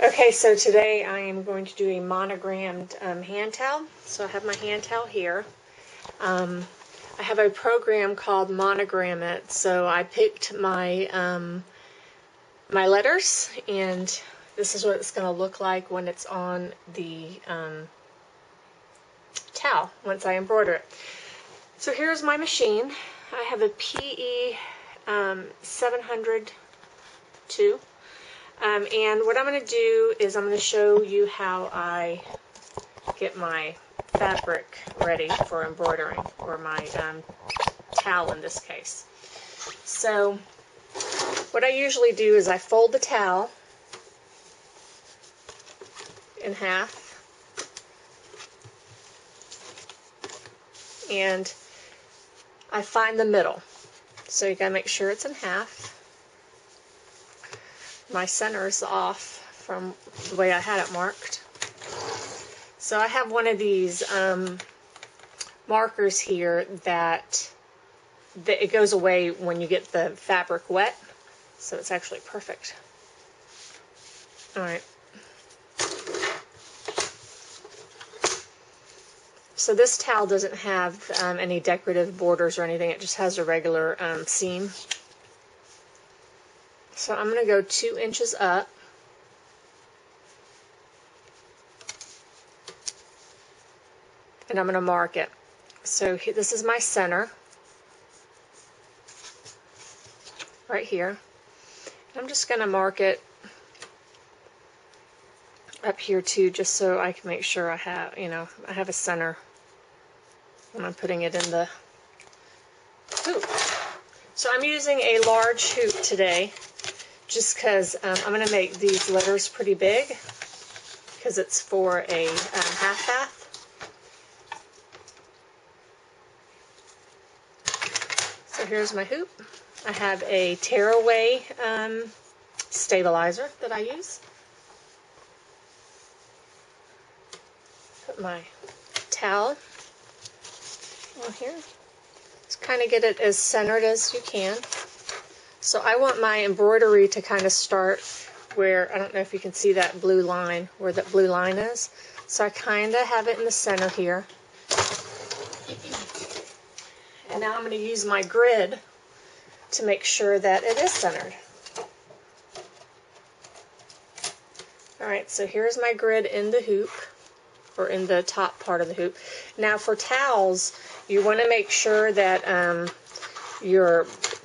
Okay, so today I am going to do a monogrammed hand towel. So I have my hand towel here. I have a program called Monogram-IT. So I picked my my letters, and this is what it's going to look like when it's on the towel once I embroider it. So here's my machine. I have a PE 702. And what I'm going to do is I'm going to show you how I get my fabric ready for embroidering, or my towel in this case. So what I usually do is I fold the towel in half, and I find the middle. So you gotta make sure it's in half. My center is off from the way I had it marked. So I have one of these markers here that it goes away when you get the fabric wet, so it's actually perfect. Alright. So this towel doesn't have any decorative borders or anything, it just has a regular seam. So I'm going to go 2 inches up. And I'm going to mark it. So this is my center, right here. I'm just going to mark it up here too, just so I can make sure I have, I have a center when I'm putting it in the hoop. So I'm using a large hoop today, just because I'm going to make these letters pretty big, because it's for a half bath. So here's my hoop. I have a tearaway stabilizer that I use. Put my towel on here. Just kind of get it as centered as you can. So I want my embroidery to kind of start where, I don't know if you can see that blue line, where that blue line is. So I kind of have it in the center here. And now I'm going to use my grid to make sure that it is centered. Alright, so here's my grid in the hoop, or in the top part of the hoop. Now for towels, you want to make sure that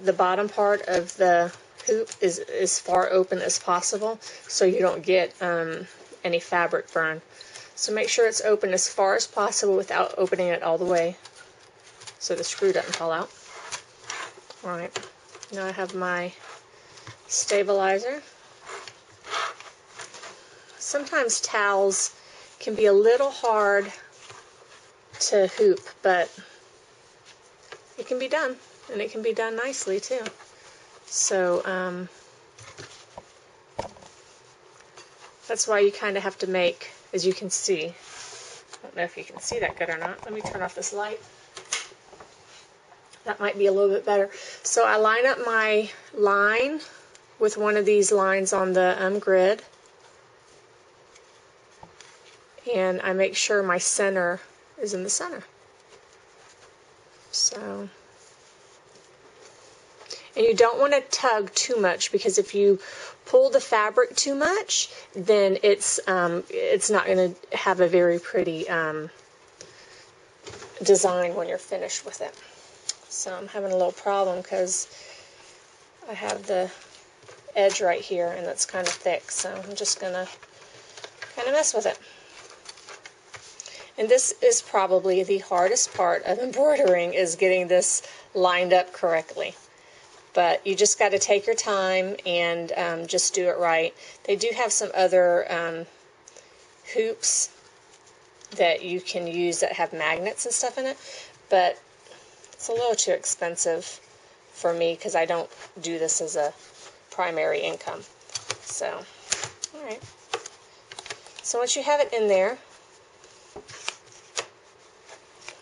the bottom part of the hoop is as far open as possible, so you don't get any fabric burn. So make sure it's open as far as possible without opening it all the way, so the screw doesn't fall out. Alright, now I have my stabilizer. Sometimes towels can be a little hard to hoop, but it can be done, and it can be done nicely too. So that's why you kind of have to make, as you can see, I don't know if you can see that good or not. Let me turn off this light. That might be a little bit better. So I line up my line with one of these lines on the grid, and I make sure my center is in the center. So, and you don't want to tug too much, because if you pull the fabric too much, then it's not going to have a very pretty design when you're finished with it. So I'm having a little problem because I have the edge right here, and that's kind of thick, so I'm just going to kind of mess with it. And this is probably the hardest part of embroidering, is getting this lined up correctly. But you just got to take your time and just do it right. They do have some other hoops that you can use that have magnets and stuff in it, but it's a little too expensive for me because I don't do this as a primary income. So, alright. So once you have it in there,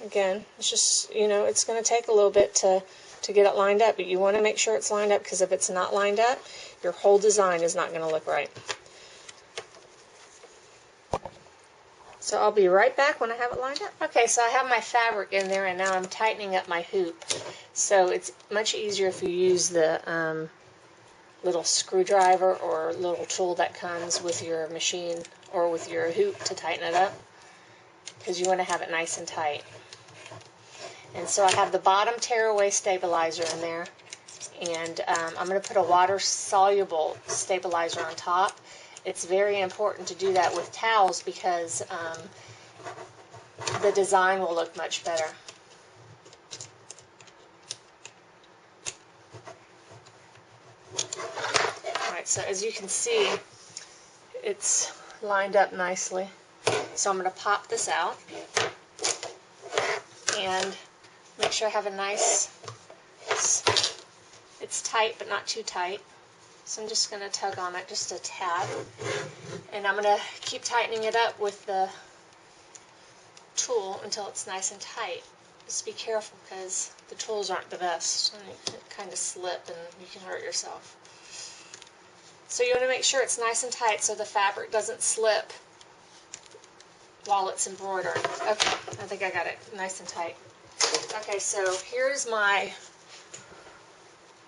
again, it's just, it's going to take a little bit to get it lined up, but you want to make sure it's lined up, because if it's not lined up, your whole design is not going to look right. So I'll be right back when I have it lined up. Okay, so I have my fabric in there, and now I'm tightening up my hoop. So it's much easier if you use the little screwdriver or little tool that comes with your machine or with your hoop to tighten it up, because you want to have it nice and tight. And so I have the bottom tearaway stabilizer in there, and I'm going to put a water-soluble stabilizer on top. It's very important to do that with towels because the design will look much better. Alright, so as you can see, it's lined up nicely. So I'm going to pop this out and make sure I have a nice, it's tight but not too tight. So I'm just going to tug on it just a tad, and I'm going to keep tightening it up with the tool until it's nice and tight. Just be careful because the tools aren't the best, and you can kind of slip and you can hurt yourself. So you want to make sure it's nice and tight so the fabric doesn't slip while it's embroidering. Okay, I think I got it nice and tight. Okay, so here's my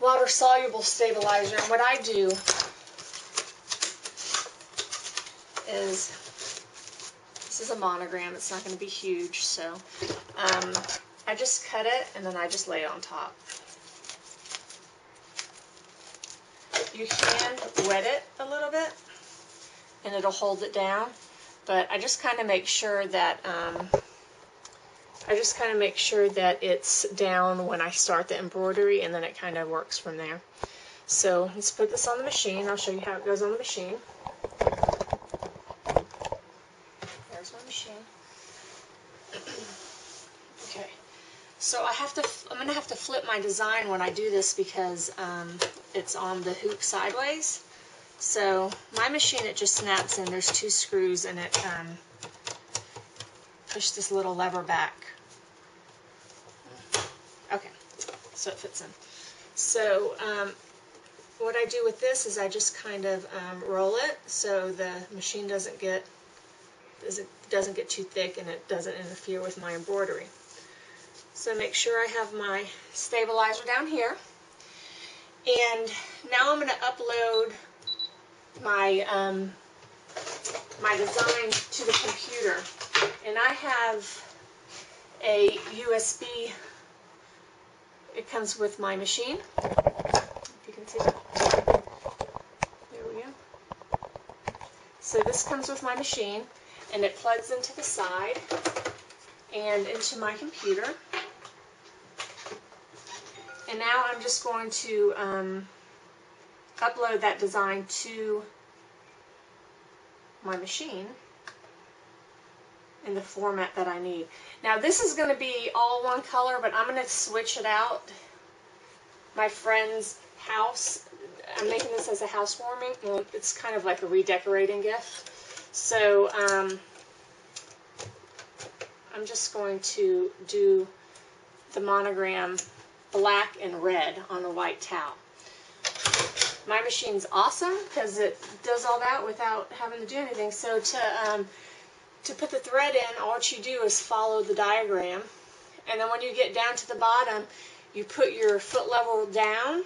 water-soluble stabilizer, and what I do is, this is a monogram, it's not going to be huge, so I just cut it and then I just lay it on top. You can wet it a little bit and it'll hold it down, but I just kind of make sure that it's down when I start the embroidery, and then it kind of works from there. So let's put this on the machine. I'll show you how it goes on the machine. There's my machine. Okay. So I'm going to have to flip my design when I do this because it's on the hoop sideways. So my machine, it just snaps in. There's 2 screws, and it push this little lever back. Okay, so it fits in. So what I do with this is I just kind of roll it so the machine doesn't get too thick and it doesn't interfere with my embroidery. So make sure I have my stabilizer down here, and now I'm going to upload my my design to the computer, and I have a USB. It comes with my machine, if you can see that. There we go. So this comes with my machine, and it plugs into the side and into my computer. And now I'm just going to upload that design to my machine in the format that I need. Now this is going to be all one color, but I'm going to switch it out. My friend's house, I'm making this as a housewarming. Well, it's kind of like a redecorating gift. So I'm just going to do the monogram black and red on a white towel. My machine's awesome because it does all that without having to do anything. So to put the thread in, all you do is follow the diagram, and then when you get down to the bottom, you put your foot level down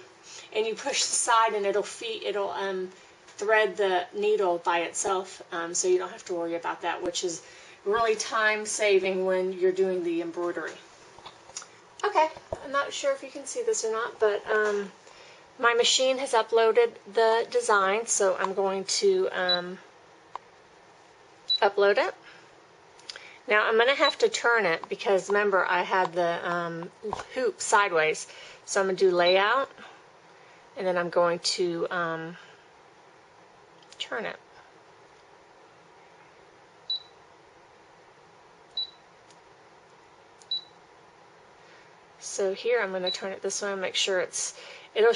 and you push the side, and it'll thread the needle by itself, so you don't have to worry about that, which is really time saving when you're doing the embroidery. Okay, I'm not sure if you can see this or not, but my machine has uploaded the design, so I'm going to upload it. Now I'm going to have to turn it because remember I had the hoop sideways, so I'm going to do layout, and then I'm going to turn it. So here I'm going to turn it this way and make sure it'll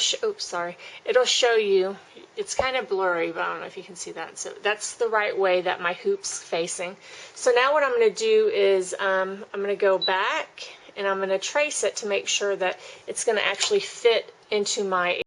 show you, it's kind of blurry, but I don't know if you can see that. So that's the right way that my hoop's facing. So now what I'm going to do is I'm going to go back and I'm going to trace it to make sure that it's going to actually fit into my